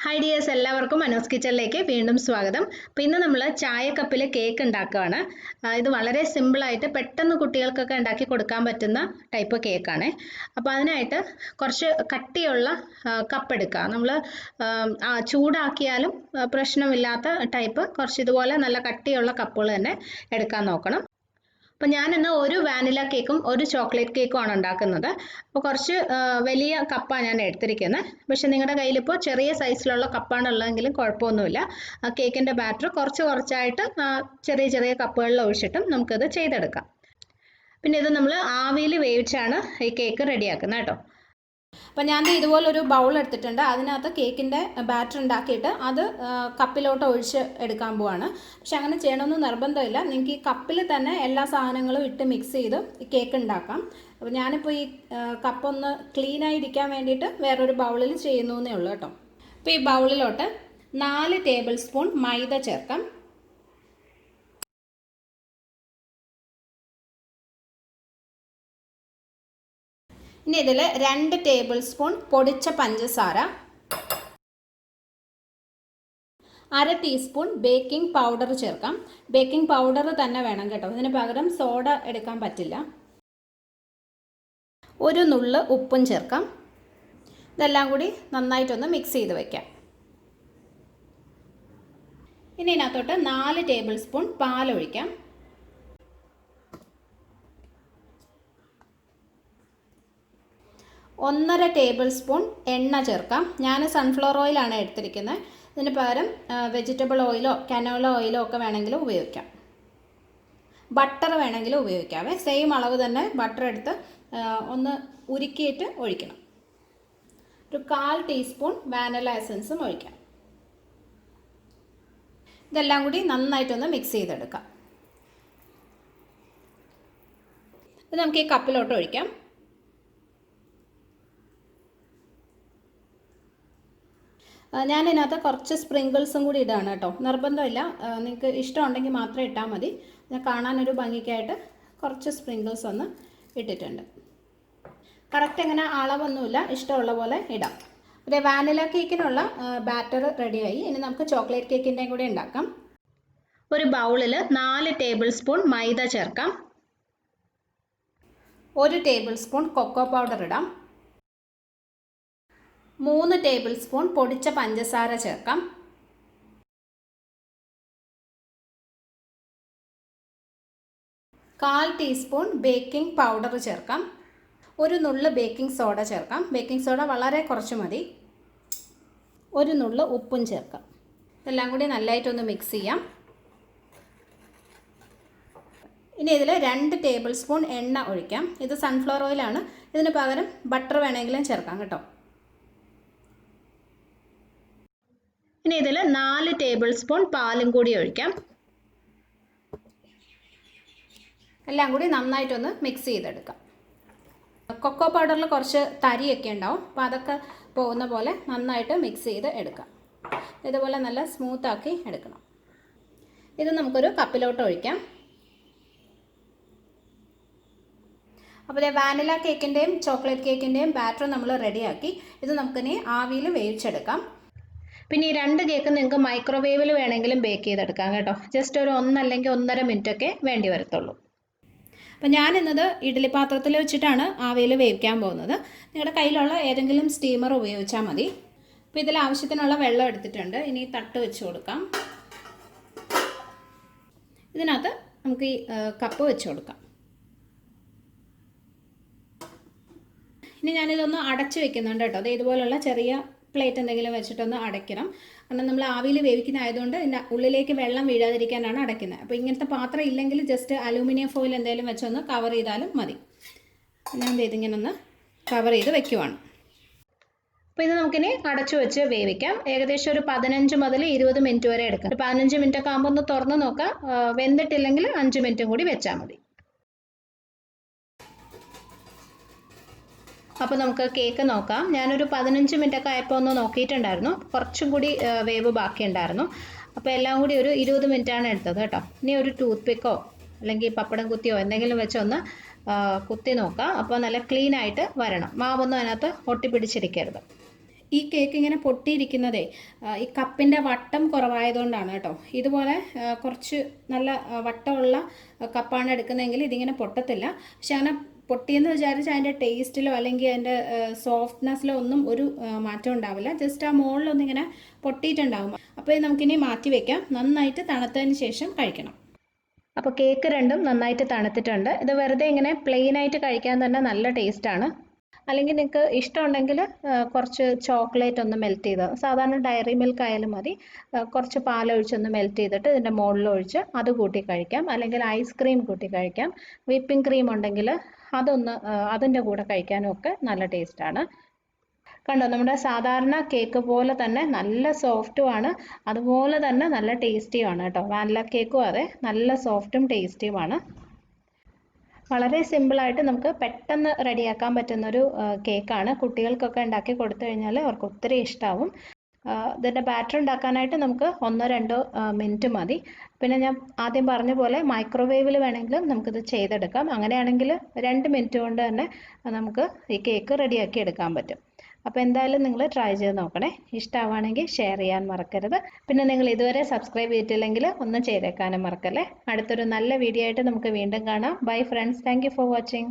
Hi dears, എല്ലാവർക്കും മനോസ് കിച്ചണിലേക്ക് വീണ്ടും സ്വാഗതം. അപ്പോൾ ഇന്ന് നമ്മൾ ചായക്കപ്പിൽ കേക്ക് ഉണ്ടാക്കുകയാണ്. ഇത് വളരെ സിമ്പിളായിട്ട് പെട്ടെന്ന് കുട്ടികൾക്കൊക്കെ ഉണ്ടാക്കി കൊടുക്കാൻ പറ്റുന്ന ടൈപ്പ് കേക്കാണ്. അപ്പോൾ അതിനായിട്ട് കുറച്ച് കട്ടിയുള്ള കപ്പ് എടുക്കുക. നമ്മൾ ചൂടാക്കിയാലും പ്രശ്നമില്ലാത്ത ടൈപ്പ് കുറച്ച് ഇതുപോലെ നല്ല കട്ടിയുള്ള കപ്പുകൾ തന്നെ എടുക്കാൻ നോക്കണം. അപ്പോൾ ഞാനിന്ന് ഒരു വാനില കേക്കും ഒരു ചോക്ലേറ്റ് കേക്കും ആണ് ഉണ്ടാക്കുന്നത്. അപ്പോൾ കുറച്ച് വലിയ കപ്പാണ് ഞാൻ എടുത്തിരിക്കുന്നത്. പക്ഷെ നിങ്ങളുടെ കയ്യിൽ ഇപ്പോൾ ചെറിയ സൈസിലുള്ള കപ്പാണ് ഉള്ളതെങ്കിലും കുഴപ്പമൊന്നുമില്ല. കേക്കിൻ്റെ ബാറ്റർ കുറച്ചായിട്ട് ചെറിയ ചെറിയ കപ്പുകളിൽ ഒഴിച്ചിട്ടും നമുക്കത് ചെയ്തെടുക്കാം. പിന്നെ ഇത് നമ്മൾ ആവിയിൽ വേവിച്ചാണ് ഈ കേക്ക് റെഡിയാക്കുന്നത് കേട്ടോ. അപ്പം ഞാൻ ഇതുപോലൊരു ബൗൾ എടുത്തിട്ടുണ്ട്. അതിനകത്ത് കേക്കിൻ്റെ ബാറ്റർ ഉണ്ടാക്കിയിട്ട് അത് കപ്പിലോട്ട് ഒഴിച്ച് എടുക്കാൻ പോവാണ്. പക്ഷെ അങ്ങനെ ചെയ്യണമെന്ന് നിർബന്ധമില്ല. നിങ്ങൾക്ക് ഈ കപ്പിൽ തന്നെ എല്ലാ സാധനങ്ങളും ഇട്ട് മിക്സ് ചെയ്ത് കേക്ക് ഉണ്ടാക്കാം. അപ്പോൾ ഞാനിപ്പോൾ ഈ കപ്പൊന്ന് ക്ലീനായിരിക്കാൻ വേണ്ടിയിട്ട് വേറൊരു ബൗളിൽ ചെയ്യുന്നേ ഉള്ളൂ കേട്ടോ. അപ്പോൾ ഈ ബൗളിലോട്ട് 4 ടേബിൾ സ്പൂൺ മൈദ ചേർക്കാം. ഇനി ഇതിൽ 2 ടേബിൾ സ്പൂൺ പൊടിച്ച പഞ്ചസാര, 1/2 ടീസ്പൂൺ ബേക്കിംഗ് പൗഡർ ചേർക്കാം. ബേക്കിംഗ് പൗഡർ തന്നെ വേണം കേട്ടോ, ഇതിന് പകരം സോഡ എടുക്കാൻ പറ്റില്ല. 1 നുള്ള് ഉപ്പും ചേർക്കാം. ഇതെല്ലാം കൂടി നന്നായിട്ടൊന്ന് മിക്സ് ചെയ്ത് വയ്ക്കാം. ഇനി ഇതിനകത്തോട്ട് 4 ടേബിൾ സ്പൂൺ പാലൊഴിക്കാം. 1/2 ടേബിൾ സ്പൂൺ എണ്ണ ചേർക്കാം. ഞാൻ സൺഫ്ലവർ ഓയിലാണ് എടുത്തിരിക്കുന്നത്. ഇതിന് പകരം വെജിറ്റബിൾ ഓയിലോ കനോല ഓയിലോ ഒക്കെ വേണമെങ്കിലും ഉപയോഗിക്കാം. ബട്ടർ വേണമെങ്കിലും ഉപയോഗിക്കാവേ. സെയിം അളവ് തന്നെ ബട്ടർ എടുത്ത് ഒന്ന് ഉരുക്കിയിട്ട് ഒഴിക്കണം. ഒരു 1/4 ടീസ്പൂൺ വാനില എസൻസും ഒഴിക്കാം. ഇതെല്ലാം കൂടി നന്നായിട്ടൊന്ന് മിക്സ് ചെയ്തെടുക്കാം. ഇത് നമുക്ക് ഈ കപ്പിലോട്ട് ഒഴിക്കാം. ഞാനിതിനകത്ത് കുറച്ച് സ്പ്രിങ്കിൾസും കൂടി ഇടാണ് കേട്ടോ. നിർബന്ധമില്ല, നിങ്ങൾക്ക് ഇഷ്ടമുണ്ടെങ്കിൽ മാത്രം ഇട്ടാൽ മതി. ഞാൻ കാണാനൊരു ഭംഗിക്കായിട്ട് കുറച്ച് സ്പ്രിങ്കിൾസ് ഒന്ന് ഇട്ടിട്ടുണ്ട്. കറക്റ്റ് എങ്ങനെ അളവൊന്നുമില്ല, ഇഷ്ടമുള്ള പോലെ ഇടാം. പിന്നെ വാനില കേക്കിനുള്ള ബാറ്റർ റെഡിയായി. ഇനി നമുക്ക് ചോക്ലേറ്റ് കേക്കിൻ്റെയും കൂടി ഉണ്ടാക്കാം. ഒരു ബൗളിൽ 4 ടേബിൾ സ്പൂൺ മൈദ ചേർക്കാം. 1 ടേബിൾ സ്പൂൺ കൊക്കോ പൗഡർ ഇടാം. 3 ടേബിൾ സ്പൂൺ പൊടിച്ച പഞ്ചസാര ചേർക്കാം. 1/4 ടീസ്പൂൺ ബേക്കിംഗ് പൗഡർ ചേർക്കാം. 1 നുള്ള് ബേക്കിംഗ് സോഡ ചേർക്കാം. ബേക്കിംഗ് സോഡ വളരെ കുറച്ച് മതി. 1 നുള്ള് ഉപ്പും ചേർക്കാം. ഇതെല്ലാം കൂടി നല്ലതായിട്ടൊന്ന് മിക്സ് ചെയ്യാം. ഇനി ഇതിൽ 2 ടേബിൾ സ്പൂൺ എണ്ണ ഒഴിക്കാം. ഇത് സൺഫ്ലവർ ഓയിലാണ്. ഇതിന് പകരം ബട്ടർ വേണമെങ്കിലും ചേർക്കാം കേട്ടോ. ഇനി ഇതിൽ 4 ടേബിൾ സ്പൂൺ പാലും കൂടി ഒഴിക്കാം. എല്ലാം കൂടി നന്നായിട്ടൊന്ന് മിക്സ് ചെയ്തെടുക്കാം. കൊക്കോ പൗഡറിൽ കുറച്ച് തരിയൊക്കെ ഉണ്ടാവും, അപ്പോൾ അതൊക്കെ പോകുന്ന പോലെ നന്നായിട്ട് മിക്സ് ചെയ്ത് എടുക്കാം. ഇതുപോലെ നല്ല സ്മൂത്താക്കി എടുക്കണം. ഇത് നമുക്കൊരു കപ്പിലോട്ട് ഒഴിക്കാം. അപ്പോൾ വാനില കേക്കിൻ്റെയും ചോക്ലേറ്റ് കേക്കിൻ്റെയും ബാറ്റർ നമ്മൾ റെഡിയാക്കി. ഇത് നമുക്കിനി ആവിയിൽ വേവിച്ചെടുക്കാം. പിന്നെ ഈ 2 കേക്ക് നിങ്ങൾക്ക് മൈക്രോവേവിൽ വേണമെങ്കിലും ബേക്ക് ചെയ്തെടുക്കാം കേട്ടോ. ജസ്റ്റ് ഒരു 1 അല്ലെങ്കിൽ 1.5 മിനിറ്റൊക്കെ വേണ്ടി വരത്തുള്ളൂ. അപ്പോൾ ഞാനിന്നത് ഇഡ്ഡലി പാത്രത്തിൽ വെച്ചിട്ടാണ് ആവിയിൽ വേവിക്കാൻ പോകുന്നത്. നിങ്ങളുടെ കയ്യിലുള്ള ഏതെങ്കിലും സ്റ്റീമർ ഉപയോഗിച്ചാൽ മതി. അപ്പോൾ ഇതിൽ ആവശ്യത്തിനുള്ള വെള്ളം എടുത്തിട്ടുണ്ട്. ഇനി തട്ട് വെച്ച് കൊടുക്കാം. ഇതിനകത്ത് നമുക്ക് ഈ കപ്പ് വെച്ച് കൊടുക്കാം. ഇനി ഞാനിതൊന്ന് അടച്ച് വെക്കുന്നുണ്ട് കേട്ടോ. അത് ഇതുപോലുള്ള ചെറിയ പ്ലേറ്റ് എന്തെങ്കിലും വെച്ചിട്ടൊന്ന് അടയ്ക്കണം. കാരണം നമ്മൾ ആവിയിൽ വേവിക്കുന്നതായതുകൊണ്ട് ഇതിൻ്റെ ഉള്ളിലേക്ക് വെള്ളം വീഴാതിരിക്കാനാണ് അടയ്ക്കുന്നത്. അപ്പോൾ ഇങ്ങനത്തെ പാത്രം ഇല്ലെങ്കിൽ ജസ്റ്റ് അലൂമിനിയം ഫോയിൽ എന്തെങ്കിലും വെച്ചൊന്ന് കവർ ചെയ്താലും മതി. ഞാൻ ഇതിങ്ങനെ ഒന്ന് കവർ ചെയ്ത് വെക്കുവാണ്. അപ്പോൾ ഇത് നമുക്കിനി അടച്ചു വെച്ച് വേവിക്കാം. ഏകദേശം ഒരു 15 മുതൽ 20 മിനിറ്റ് വരെ എടുക്കാം. ഒരു 15 മിനിറ്റ് ഒക്കെ ആകുമ്പോൾ ഒന്ന് തുറന്ന് നോക്കാം. വെന്തിട്ടില്ലെങ്കിൽ 5 മിനിറ്റും കൂടി വെച്ചാൽ മതി. അപ്പോൾ നമുക്ക് കേക്ക് നോക്കാം. ഞാനൊരു 15 മിനിറ്റൊക്കെ ആയപ്പോൾ ഒന്ന് നോക്കിയിട്ടുണ്ടായിരുന്നു. കുറച്ചും കൂടി വേവ് ബാക്കിയുണ്ടായിരുന്നു. അപ്പോൾ എല്ലാം കൂടി ഒരു 20 മിനിറ്റാണ് എടുത്തത് കേട്ടോ. ഇനി ഒരു ടൂത്ത് പിക്കോ അല്ലെങ്കിൽ പപ്പടം കുത്തിയോ എന്തെങ്കിലും വെച്ചൊന്ന് കുത്തി നോക്കാം. അപ്പോൾ നല്ല ക്ലീനായിട്ട് വരണം. മാവൊന്നും അതിനകത്ത് ഒട്ടിപ്പിടിച്ചിരിക്കരുത്. ഈ കേക്ക് ഇങ്ങനെ പൊട്ടിയിരിക്കുന്നതേ ഈ കപ്പിൻ്റെ വട്ടം കുറവായതുകൊണ്ടാണ് കേട്ടോ. ഇതുപോലെ കുറച്ച് നല്ല വട്ടമുള്ള കപ്പാണ് എടുക്കുന്നതെങ്കിൽ ഇതിങ്ങനെ പൊട്ടത്തില്ല. പക്ഷെ അങ്ങനെ പൊട്ടിയെന്ന് വിചാരിച്ച് അതിൻ്റെ ടേസ്റ്റിലോ അല്ലെങ്കിൽ അതിൻ്റെ സോഫ്റ്റ്നെസ്സിലോ ഒന്നും ഒരു മാറ്റം ഉണ്ടാവില്ല. ജസ്റ്റ് ആ മുകളിലൊന്നിങ്ങനെ പൊട്ടിയിട്ടുണ്ടാകും. അപ്പോൾ ഇത് നമുക്കിനി മാറ്റി വയ്ക്കാം. നന്നായിട്ട് തണുത്തതിന് ശേഷം കഴിക്കണം. അപ്പോൾ കേക്ക് രണ്ടും നന്നായിട്ട് തണുത്തിട്ടുണ്ട്. ഇത് വെറുതെ ഇങ്ങനെ പ്ലെയിൻ ആയിട്ട് കഴിക്കാൻ തന്നെ നല്ല ടേസ്റ്റാണ്. അല്ലെങ്കിൽ നിങ്ങൾക്ക് ഇഷ്ടമുണ്ടെങ്കിൽ കുറച്ച് ചോക്ലേറ്റ് ഒന്ന് മെൽറ്റ് ചെയ്ത്, സാധാരണ ഡയറി മിൽക്ക് ആയാലും മതി, കുറച്ച് പാലൊഴിച്ചൊന്ന് മെൽറ്റ് ചെയ്തിട്ട് ഇതിൻ്റെ മുകളിൽ ഒഴിച്ച് അത് കൂട്ടി കഴിക്കാം. അല്ലെങ്കിൽ ഐസ്ക്രീം കൂട്ടി കഴിക്കാം. വിപ്പിംഗ് ക്രീം ഉണ്ടെങ്കിൽ അതൊന്ന് അതിൻ്റെ കൂടെ കഴിക്കാനും ഒക്കെ നല്ല ടേസ്റ്റാണ്. കണ്ടോ, നമ്മുടെ സാധാരണ കേക്ക് പോലെ തന്നെ നല്ല സോഫ്റ്റുമാണ്, അതുപോലെ തന്നെ നല്ല ടേസ്റ്റിയുമാണ് കേട്ടോ. വാനില കേക്കും അതെ, നല്ല സോഫ്റ്റും ടേസ്റ്റിയുമാണ്. വളരെ സിമ്പിളായിട്ട് നമുക്ക് പെട്ടെന്ന് റെഡിയാക്കാൻ പറ്റുന്നൊരു കേക്കാണ്. കുട്ടികൾക്കൊക്കെ ഉണ്ടാക്കി കൊടുത്തു കഴിഞ്ഞാൽ അവർക്ക് ഒത്തിരി ഇഷ്ടമാവും. ഇതിൻ്റെ ബാറ്റർ ഉണ്ടാക്കാനായിട്ട് നമുക്ക് 1-2 മിനിറ്റ് മതി. പിന്നെ ഞാൻ ആദ്യം പറഞ്ഞ പോലെ മൈക്രോവേവിൽ വേണമെങ്കിലും നമുക്കിത് ചെയ്തെടുക്കാം. അങ്ങനെയാണെങ്കിൽ 2 മിനിറ്റ് കൊണ്ട് തന്നെ നമുക്ക് ഈ കേക്ക് റെഡിയാക്കി എടുക്കാൻ പറ്റും. അപ്പോൾ എന്തായാലും നിങ്ങൾ ട്രൈ ചെയ്ത് നോക്കണേ. ഇഷ്ടമാവുകയാണെങ്കിൽ ഷെയർ ചെയ്യാൻ മറക്കരുത്. പിന്നെ നിങ്ങൾ ഇതുവരെ സബ്സ്ക്രൈബ് ചെയ്തിട്ടില്ലെങ്കിൽ ഒന്ന് ചെയ്തേക്കാനും മറക്കല്ലേ. അടുത്തൊരു നല്ല വീഡിയോ ആയിട്ട് നമുക്ക് വീണ്ടും കാണാം. Bye friends, thank you for watching.